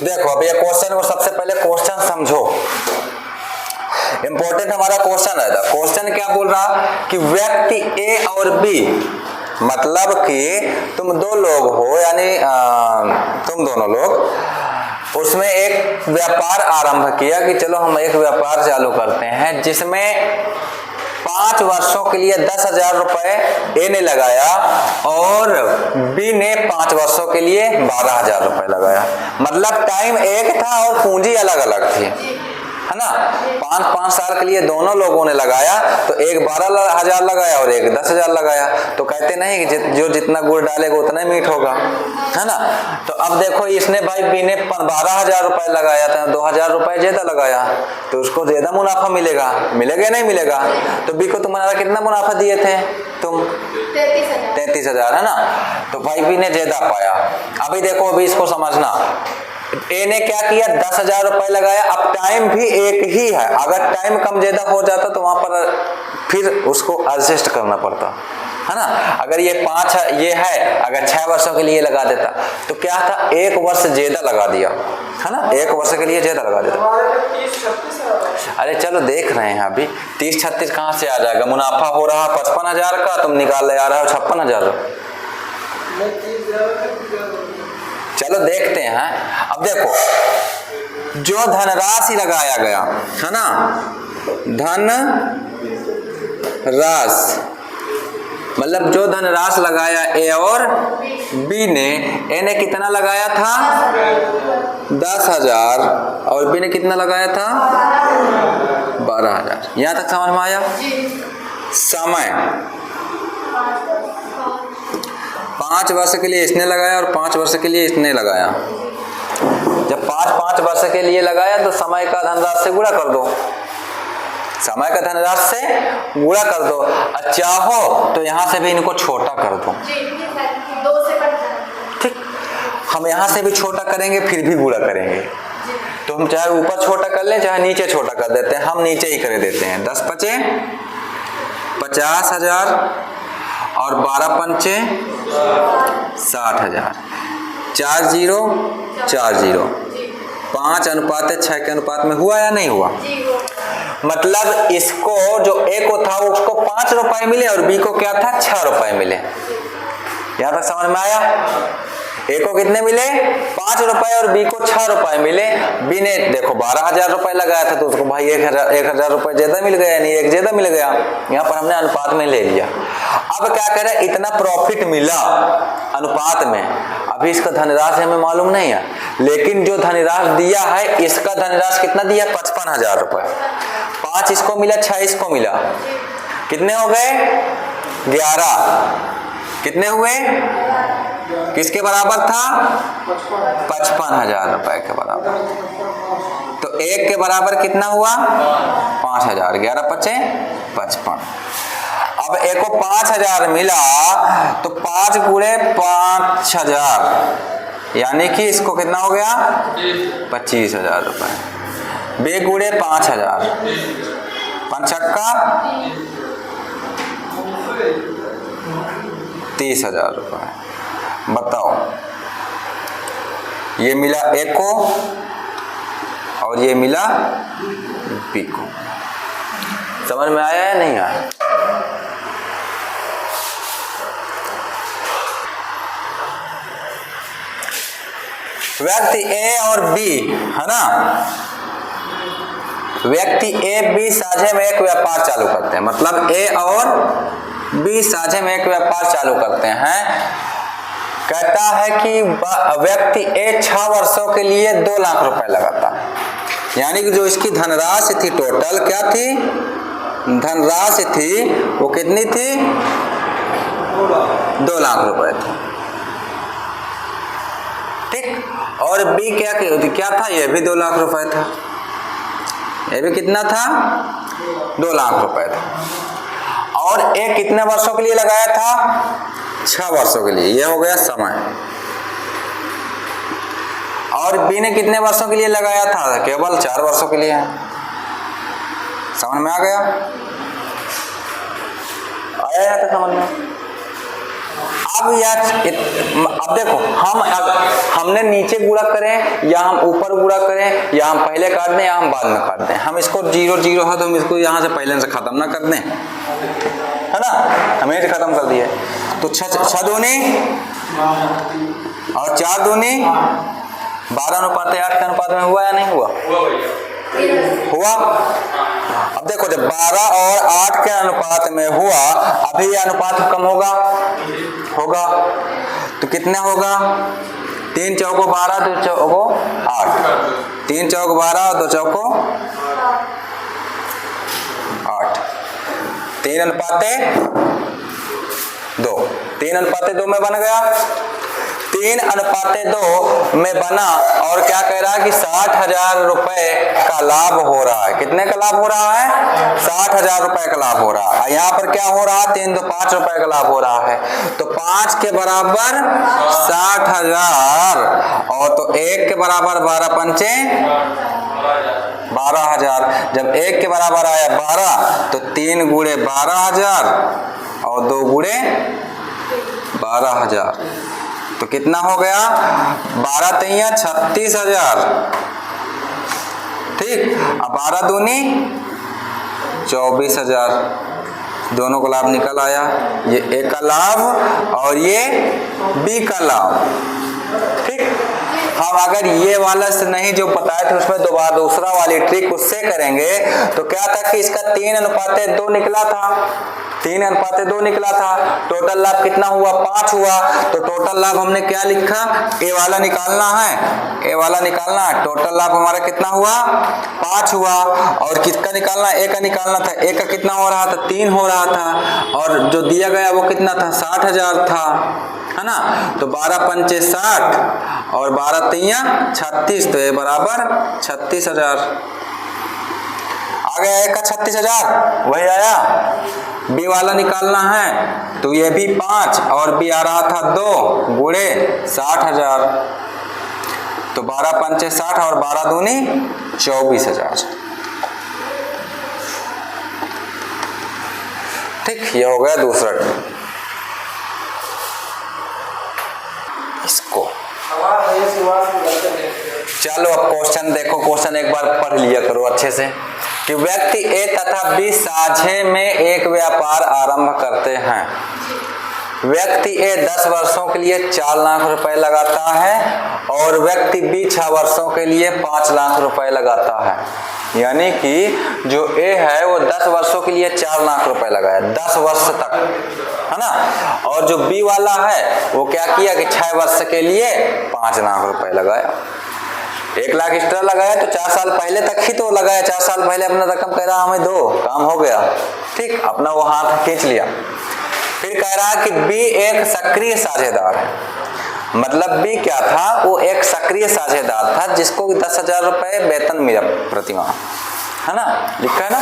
देखो अब ये क्वेश्चन को सबसे पहले क्वेश्चन समझो, इंपॉर्टेंट हमारा क्वेश्चन रहता। क्वेश्चन क्या बोल रहा कि व्यक्ति ए और बी, मतलब कि तुम दो लोग हो, यानी तुम दोनों लोग उसमें एक व्यापार आरंभ किया कि चलो हम एक व्यापार चालू करते हैं, जिसमें 5 वर्षों के लिए 10,000 रुपए ए ने लगाया और बी ने 5 वर्षों के लिए 12,000 रुपए लगाया। मतलब टाइम एक था और पूंजी अलग अलग थी, है ना। 5 साल के लिए दोनों लोगों ने लगाया, तो एक 12,000 लगाया और एक 10,000 लगाया। तो कहते नहीं कि जो जितना गुड़ डालेगा उतना मीठ होगा, है ना। तो अब देखो इसने भाई बी ने 12,000 रुपए लगाया था, 2,000 रुपए ज्यादा लगाया, तो उसको ज्यादा मुनाफा मिलेगा, मिलेगा नहीं मिलेगा। तो बी को तुम्हारा कितना मुनाफा दिए थे तुम? 33,000, है ना। तो भाई बी ने ज्यादा पाया। अभी देखो अभी इसको समझना, ए ने क्या किया, 10,000 रुपए लगाया। अब टाइम भी एक ही है, अगर टाइम कम ज्यादा हो जाता तो वहां पर फिर उसको एडजस्ट करना पड़ता, है ना। अगर ये 5 ये है, अगर 6 वर्षों के लिए लगा देता तो क्या था, 1 वर्ष ज्यादा लगा दिया, है ना, 1 वर्ष के लिए ज्यादा लगा देता। अरे चलो देख रहे हैं अभी 30-36 कहां से आ जाएगा, मुनाफा हो रहा 55,000 का, तुम निकाल ले आ रहे हो 56,000। चलो देखते हैं। अब देखो जो धनराशि लगाया गया है ना, धन राशि, मतलब जो धनराशि लगाया ए और बी ने, ए ने कितना लगाया था 10,000 और बी ने कितना लगाया था 12,000। यहां तक समझ में आया? समय 5 वर्ष के लिए इसने लगाया और 5 वर्ष के लिए इसने लगाया। जब 5 वर्ष के लिए लगाया तो समय का धनराशि से गुणा कर दो, समय का धनराशि से गुणा कर दो। चाहो तो यहां से भी इनको छोटा कर दो, ठीक। हम यहां से भी छोटा करेंगे फिर भी गुणा करेंगे, तो हम चाहे ऊपर छोटा कर लें चाहे नीचे छोटा कर देते हैं, हम नीचे ही कर देते हैं। 10 पचे 50,000 और 12 पंचे 60,000, 4 0 4 0, 5:6 के अनुपात में हुआ या नहीं हुआ? मतलब इसको जो ए को था उसको 5 रुपए मिले और बी को क्या था 6 रुपए मिले। यहां तक समझ में आया? ए को कितने मिले 5 रुपए और बी को 6 रुपए मिले। बी ने देखो 12,000 रुपए लगाया था तो उसको भाई 1,000 रुपए ज्यादा मिल गया, यानी एक ज्यादा मिल गया। यहाँ पर हमने अनुपात में ले लिया। अब क्या करे, इतना प्रॉफिट मिला अनुपात में, अभी इसका धनराशि हमें मालूम नहीं है, लेकिन जो धनराशि दिया है इसका धनराशि कितना दिया 55,000 रुपए। 5 इसको मिला 6 इसको मिला, कितने हो गए 11। कितने हुए? किसके बराबर था 55,000 रुपए के बराबर। तो 1 के बराबर कितना हुआ 5,000, 11 पचे 55। अब एक को 5,000 मिला तो 5 गुणे 5,000 यानी कि इसको कितना हो गया 25,000 रुपए। बे गुणे 5,000 5 30,000 रुपए। बताओ ये मिला ए को और ये मिला बी को। समझ में आया या नहीं आया? व्यक्ति ए और बी है ना, व्यक्ति ए बी साझे में एक व्यापार चालू करते हैं। मतलब ए और बी साझे में एक व्यापार चालू करते हैं। कहता है कि व्यक्ति ए 6 वर्षों के लिए 2 लाख रुपए लगाता, यानी कि जो इसकी धनराशि थी टोटल क्या थी, धनराशि थी वो कितनी थी 2 लाख रुपए थी, ठीक। और बी क्या था, ये भी 2 लाख रुपए था, ये भी कितना था 2 लाख रुपए था। और ए कितने वर्षों के लिए लगाया था 6 वर्षों के लिए, ये हो गया समय। और बी ने कितने वर्षों के लिए लगाया था, केवल 4 वर्षों के लिए। समझ में आ गया? आया तो समझ में। अब देखो हमने नीचे गुणा करें या हम ऊपर गुणा करें या हम पहले काट दें या हम बाद में काट दें, हम इसको 0 0 है तो हम इसको यहाँ से पहले से खत्म ना कर दें, है ना, हमें खत्म कर दिए। तो 6 दूनी और 4 दूनी 12:8 के अनुपात में हुआ या नहीं हुआ? हुआ। अब देखो जब 12 और 8 के अनुपात में हुआ, अभी यह अनुपात कम होगा तो कितना होगा? 3 चौको 12, 2 चौको 8, 3 चौको 12 और 2 चौको 8, 3:2, 3:2 में बन गया, 3:2 में बना। और क्या कह रहा है कि 60,000 रुपए का लाभ हो रहा है। कितने का लाभ हो रहा है? 60,000 रुपए का लाभ हो रहा है। यहाँ पर क्या हो रहा है? 3 तो 5 रुपए का लाभ हो रहा है, तो 5 के बराबर 60,000 और तो 1 के बराबर 12 पंचे 12,000। जब 1 के बराबर आया 12 तो 3 गुणे 12,000 और 2 गुणे 12,000, तो कितना हो गया? 12 तिया 36,000, ठीक। अब 12 दूनी 24,000, दोनों का लाभ निकल आया। ये ए का लाभ और ये बी का लाभ, ठीक। हम अगर ये वाला से नहीं जो बताए थे उसमें दोबारा दूसरा वाली ट्रिक उससे करेंगे तो क्या था कि इसका 3:2 निकला था, 3:2 निकला था। टोटल लाभ कितना हुआ? 5 हुआ। तो टोटल लाभ हमने क्या लिखा? ए वाला निकालना है, ए वाला निकालना है। टोटल लाभ हमारा कितना हुआ? 5 हुआ। और किसका निकालना? ए का निकालना था। ए का कितना हो रहा था? 3 हो रहा था। और जो दिया गया वो कितना था? 60,000 था, है ना। तो 12 पंचे 60 और 12 तिया 36, तो ये बराबर 36,000 आ गया। ए का 36,000 वही आया। बी वाला निकालना है तो ये भी 5 और बी आ रहा था 2 गुणे 60,000, तो 12 पंचे 60 और 12 दूनी 24,000, ठीक। ये हो गया दूसरा ट्रिक। इसको चलो अब क्वेश्चन देखो, क्वेश्चन एक बार पढ़ लिया करो अच्छे से कि व्यक्ति ए तथा बी साझे में एक व्यापार आरंभ करते हैं। व्यक्ति ए 10 वर्षों के लिए 4 लाख रुपए लगाता है और व्यक्ति बी 6 वर्षों के लिए 5 लाख रुपए लगाता है। यानी कि जो ए है वो 10 वर्षों के लिए 4 लाख रुपए लगाया, 10 वर्ष तक, है ना। और जो बी वाला है वो क्या किया कि 6 वर्ष के लिए 5 लाख रुपए लगाया। 1 लाख एक्स्ट्रा लगाया तो 4 साल पहले तक ही तो लगाया, 4 साल पहले अपना रकम कह रहा हमें दो, काम हो गया, ठीक। अपना वो हाथ खींच लिया। फिर कह रहा कि बी एक सक्रिय साझेदार है। मतलब बी क्या था? वो एक सक्रिय साझेदार था जिसको 10,000 रुपए वेतन मिला प्रतिमाह, है ना, लिखा है ना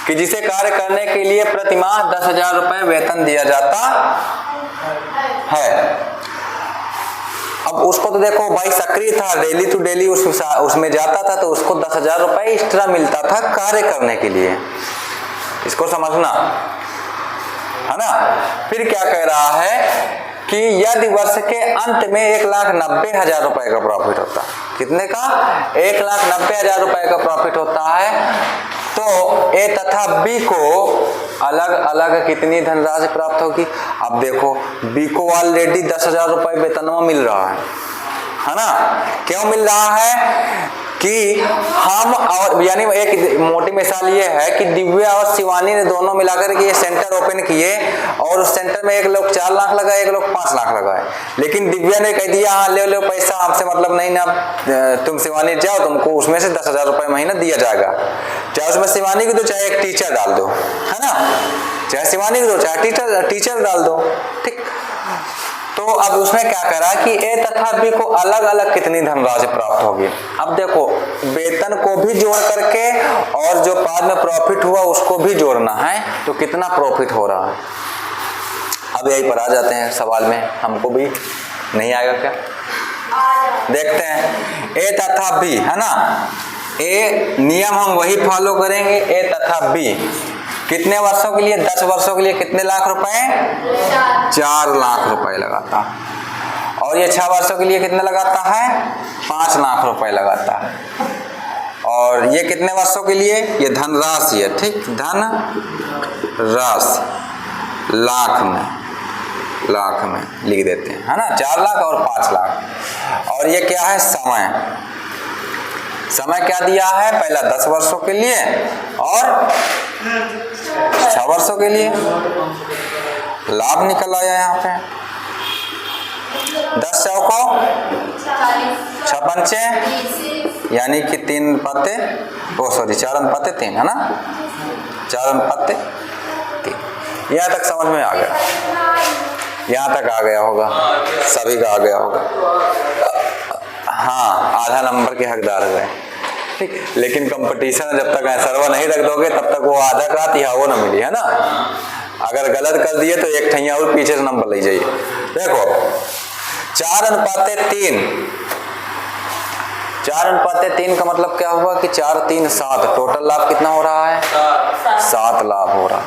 कि जिसे कार्य करने के लिए प्रतिमाह 10,000 रुपए वेतन दिया जाता है। अब उसको तो देखो भाई सक्रिय था, डेली टू डेली उसमें जाता था तो उसको 10,000 रुपए एक्स्ट्रा मिलता था कार्य करने के लिए, इसको समझना, है ना। फिर क्या कह रहा है कि यदि वर्ष के अंत में 1,90,000 रुपए का प्रॉफिट होता है। कितने का? 1,90,000 रुपए का प्रॉफिट होता है तो ए तथा बी को अलग अलग कितनी धनराशि प्राप्त होगी? अब देखो बी को ऑलरेडी 10,000 रुपए वेतनवा मिल रहा है ना। क्यों मिल रहा है कि हम और यानी एक मोटी मिसाल ये है कि दिव्या और शिवानी ने दोनों मिलाकर के ये सेंटर ओपन किए और उस सेंटर में एक लोग 4 लाख लगाए, एक लोग 5 लाख लगाए। लेकिन दिव्या ने कह दिया हाँ ले लो पैसा, हमसे मतलब नहीं ना, तुम शिवानी जाओ, तुमको उसमें से 10,000 रुपए महीना दिया जाएगा। चाहे उसमें शिवानी की दो चाहे एक टीचर डाल दो, है ना, चाहे शिवानी की दो चाहे टीचर डाल दो, ठीक। तो अब उसमें क्या करा कि ए तथा बी को अलग अलग कितनी धनराशि प्राप्त होगी। अब देखो वेतन को भी जोड़ करके और जो बाद में प्रॉफिट हुआ उसको भी जोड़ना है तो कितना प्रॉफिट हो रहा है। अब यही पर आ जाते हैं सवाल में, हमको भी नहीं आएगा क्या, देखते हैं। ए तथा बी, है ना, ए नियम हम वही फॉलो करेंगे, ए तथा बी कितने वर्षों के लिए? 10 वर्षों के लिए कितने लाख रुपए? 4 लाख रुपए लगाता है। और ये 6 वर्षों के लिए कितने लगाता है? 5 लाख रुपए लगाता है। और ये कितने वर्षों के लिए? ये धनराशि है, ठीक, धन राशि लाख में लिख देते हैं, है ना, 4 लाख और 5 लाख। और ये क्या है? समय क्या दिया है? पहला 10 वर्षों के लिए और 6 वर्षों के लिए। लाभ निकल आया यहाँ पे। 10 चौको 6 पंचे, यानी कि 3 पत्ते, 4 पत्ते 3, है ना, 4 पत्ते 3। यहाँ तक समझ में आ गया? यहाँ तक आ गया होगा, सभी का आ गया होगा। हाँ, आधा नंबर के हकदार गए, ठीक। लेकिन कंपटीशन जब तक सर्वर नहीं रख दोगे तब तक वो आधा का तिहा वो ना मिली, है ना। अगर गलत कर दिए तो एक ठैया और पीछे से नंबर ले जाइए। देखो 4:3, 4:3 का मतलब क्या हुआ कि 4 3 7, टोटल लाभ कितना हो रहा है? 7 लाभ हो रहा है।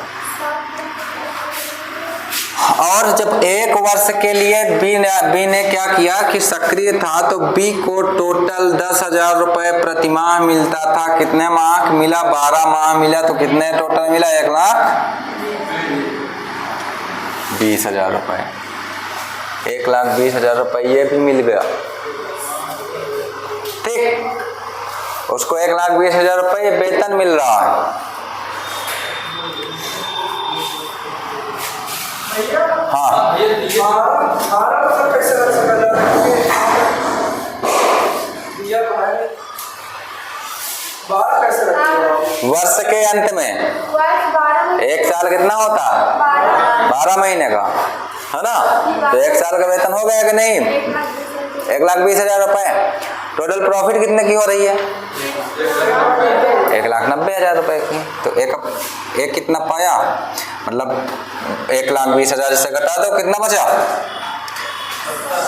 और जब 1 वर्ष के लिए बी ने क्या किया कि सक्रिय था, तो बी को टोटल 10,000 रुपए प्रति माह मिलता था। कितने माह मिला? 12 माह मिला। तो कितने टोटल मिला? 1,20,000 रुपए। 1,20,000 रुपए ये भी मिल गया, ठीक। उसको 1,20,000 रुपए वेतन मिल रहा है। हाँ, वर्ष के अंत में 1 साल कितना होता? 12 महीने का, है ना। तो 1 साल का वेतन हो गया कि नहीं? 1,20,000 रुपए। टोटल प्रॉफिट कितने की हो रही है? 1,90,000 रुपए की। तो एक कितना पाया? मतलब 1,20,000 से घटा दो, कितना बचा?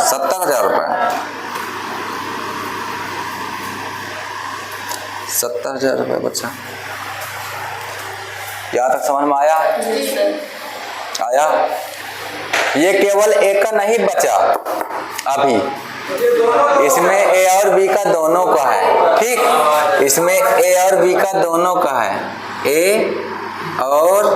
70,000 रुपए। 70,000 रुपए बचा। यहाँ तक समझ में आया? आया। ये केवल एक का नहीं बचा अभी, इसमें ए और बी का दोनों का है, ठीक। इसमें ए और बी का दोनों का है, ए और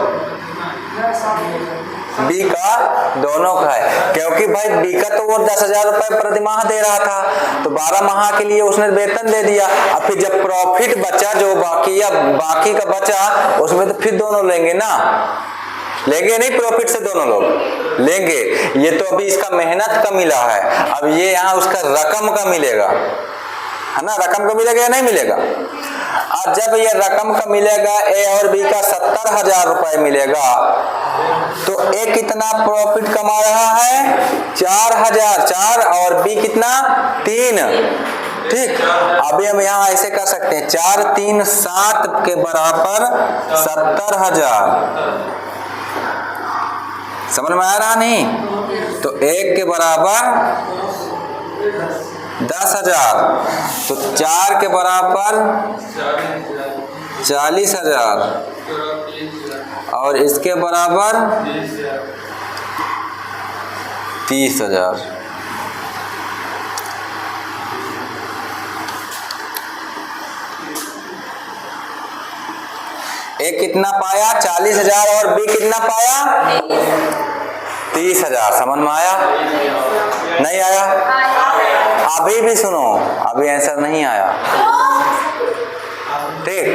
बी का दोनों का है। क्योंकि भाई बी का तो वो 10,000 रुपए प्रति माह दे रहा था, तो 12 माह के लिए उसने वेतन दे दिया। अब फिर जब प्रॉफिट बचा, जो बाकी का बचा, उसमें तो फिर दोनों लेंगे ना, लेंगे नहीं? प्रॉफिट से दोनों लोग लेंगे। ये तो अभी इसका मेहनत का मिला है, अब ये यहाँ उसका रकम का मिलेगा, है ना। रकम का मिलेगा या नहीं मिलेगा? और जब ये रकम का मिलेगा, ए और बी का 70,000 रुपए मिलेगा, तो ए कितना प्रॉफिट कमा रहा है? 4,000। 4 और बी कितना? 3, ठीक। अभी हम यहाँ ऐसे कर सकते हैं, 4 3 7 के बराबर 70,000। समझ में आ रहा नहीं? तो 1 के बराबर 10,000, तो 4 के बराबर 40,000 और इसके बराबर 30,000। एक कितना पाया? 40,000 और बी कितना पाया? 30,000। समझ में आया? नहीं आया? अभी भी सुनो, अभी आंसर नहीं आया, ठीक।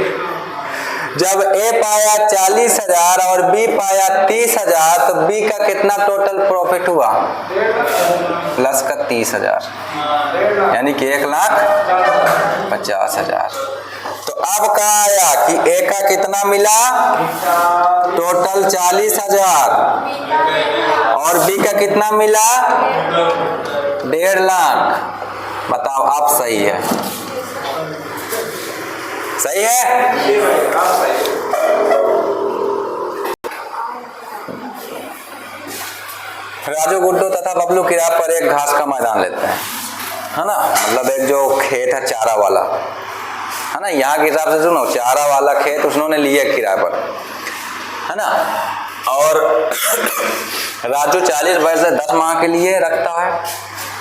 जब ए पाया 40,000 और बी पाया 30,000, तो बी का कितना टोटल प्रॉफिट हुआ? प्लस का 30,000, यानी कि 1,50,000। तो अब कहा आया कि ए का कितना मिला? टोटल 40,000 और बी का कितना मिला? 1.5 लाख। बताओ आप सही है? सही है? राजू गुड्डू तथा बबलू किराए पर एक घास का मैदान लेते हैं, है ना। मतलब एक जो खेत है चारा वाला, है ना। यहाँ के हिसाब से सुनो, चारा वाला खेत उन्होंने लिया किराए पर। है ना। और राजू 40 भैंस से 10 माह के लिए रखता है।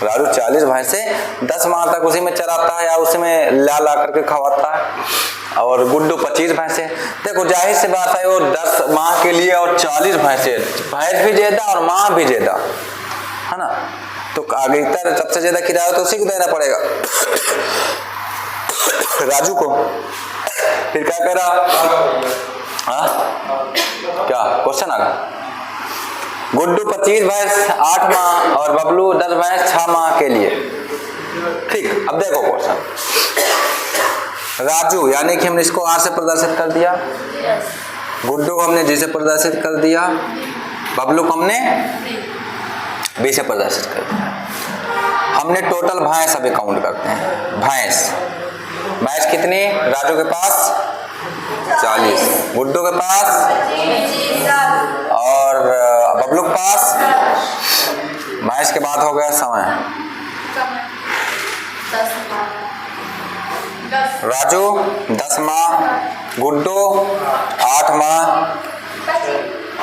राजू 40 भैंस से 10 माह तक उसी में चराता है या उसी में ला करके खवाता है। और गुड्डू 25 भैंसे। देखो जाहिर सी बात है वो 10 माह के लिए और 40 भैंसे, भैंस भी ज्यादा और माह भी ज्यादा, है ना। तो आगे सबसे ज्यादा किराया तो उसी को देना पड़ेगा, राजू को। फिर क्या कह रहा, हाँ क्या क्वेश्चन आ गया। गुड्डू 25 भैंस 8 माह और बबलू 10 भैंस 6 माह के लिए। ठीक, अब देखो क्वेश्चन। राजू यानी कि हमने इसको आर से प्रदर्शित कर दिया, गुड्डू को हमने जी से प्रदर्शित कर दिया, बबलू को हमने बी से प्रदर्शित कर दिया। हमने टोटल भैंस अभी काउंट करते हैं। भैंस कितनी, राजू के पास 40, गुड्डू के पास और बबलू के पास। भैंस के बाद हो गया समय। राजू 10 माह, गुड्डू 8 माह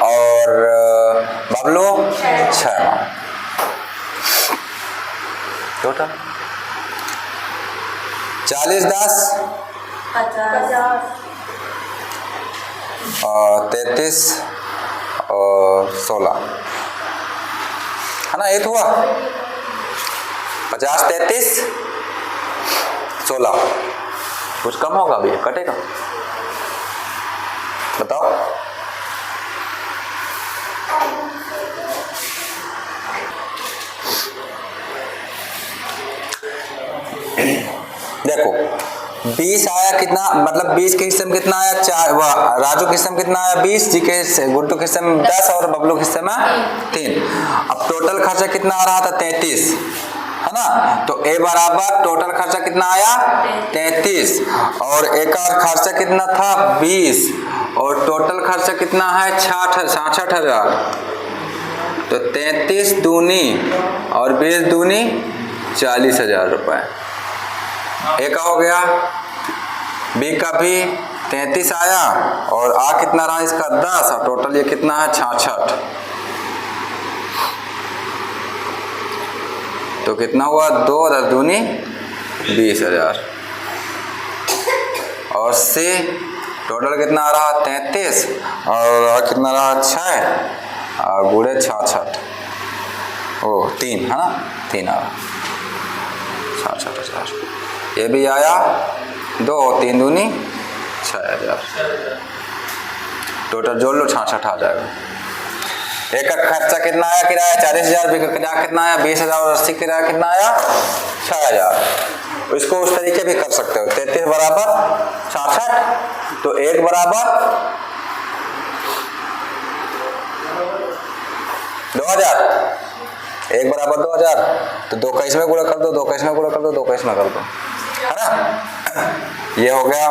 और बबलू 6 माह। टोटल 40 10 और 33 और 16, है ना। 8 हुआ, 50 33 16। कुछ कम होगा अभी, कटेगा, बताओ। देखो 20 आया कितना, मतलब 20 के हिस्से में कितना आया 4, राजू के हिस्से में कितना आया 20, जी के हिस्से, गुड्डू के हिस्से में 10 और बबलू के हिस्से में 3। अब टोटल खर्चा कितना आ रहा था 33, है ना। तो ए बराबर टोटल खर्चा कितना आया 33 और एक और खर्चा कितना था 20 और टोटल खर्चा कितना है 66,000। तो 33 दूनी और 20 दूनी 40,000 रुपए। ए का हो गया, बी का भी 33 आया और आ कितना रहा इसका 10 और टोटल ये कितना है 66। तो कितना हुआ 2 और 10 दूनी 20,000 और सी टोटल कितना आ रहा 33 और कितना रहा 6 और गुड़े 66, ओ 3, है ना, 3 आ रहा 66,000। ये भी आया 2 और 3 दूनी 6,000। टोटल जोड़ लो 66 आ जाएगा। एक का खर्चा कितना आया किराया 40,000, बी का किराया कितना आया 20,000 और 80 किराया कितना आया 6,000। इसको उस तरीके भी कर सकते हो, 33 बराबर 66, तो 1 बराबर 2,000, 1 बराबर 2,000। तो 2 का इसमें गुणा कर दो, 2 का इसमें गुणा कर दो, 2 का इसमें कर दो, है ना। ये हो गया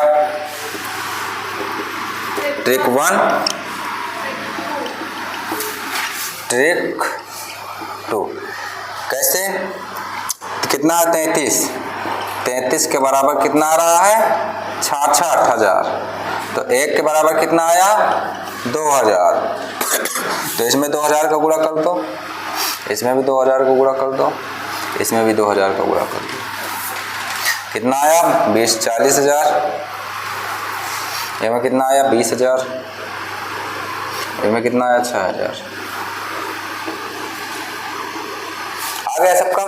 ट्रिक 1। ट्रिक 2 कैसे, कितना है 33 के बराबर कितना आ रहा है 66,000। तो 1 के बराबर कितना आया 2,000। तो इसमें 2,000 का गुणा कर दो, इसमें भी 2,000 का गुणा कर दो, इसमें भी 2,000 का गुणा कर दो। कितना आया 20 40,000। इसमें कितना आया 20,000, इसमें कितना आया 6,000। आ गया सबका।